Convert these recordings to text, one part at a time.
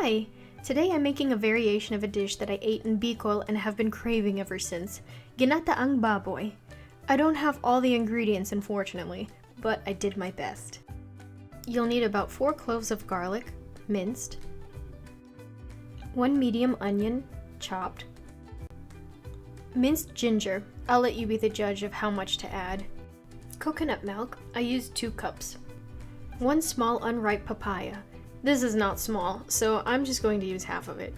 Hi! Today I'm making a variation of a dish that I ate in Bicol and have been craving ever since. Ginataang Baboy. I don't have all the ingredients, unfortunately, but I did my best. You'll need about 4 cloves of garlic, minced, 1 medium onion, chopped, minced ginger. I'll let you be the judge of how much to add. Coconut milk. I used 2 cups. 1 small unripe papaya. This is not small, so I'm just going to use half of it.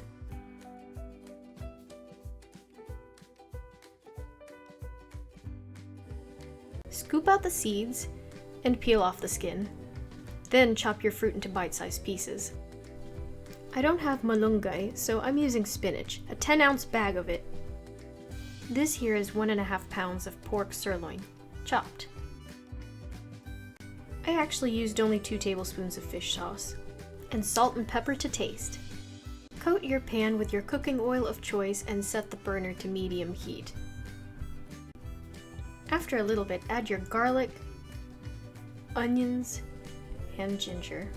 Scoop out the seeds and peel off the skin. Then chop your fruit into bite-sized pieces. I don't have malunggay, so I'm using spinach, a 10-ounce bag of it. This here is 1.5 pounds of pork sirloin, chopped. I actually used only 2 tablespoons of fish sauce, and salt and pepper to taste. Coat your pan with your cooking oil of choice and set the burner to medium heat. After a little bit, add your garlic, onions, and ginger.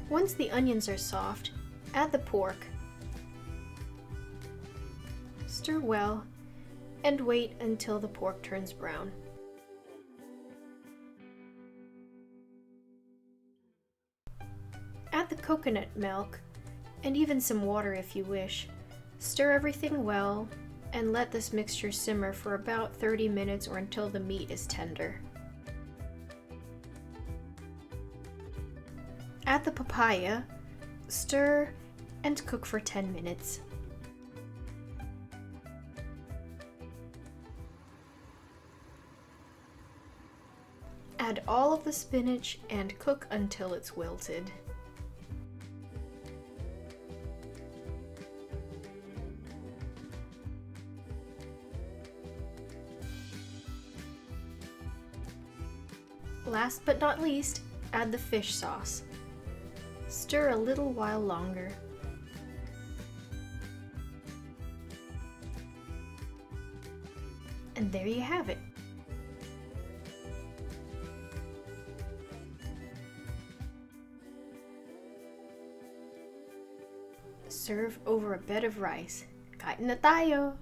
Once the onions are soft, add the pork. Stir well, and wait until the pork turns brown. Add the coconut milk, and even some water if you wish. Stir everything well, and let this mixture simmer for about 30 minutes or until the meat is tender. Add the papaya, stir, and cook for 10 minutes. Add all of the spinach and cook until it's wilted. Last but not least, add the fish sauce. Stir a little while longer. And there you have it. Serve over a bed of rice. Kain na tayo!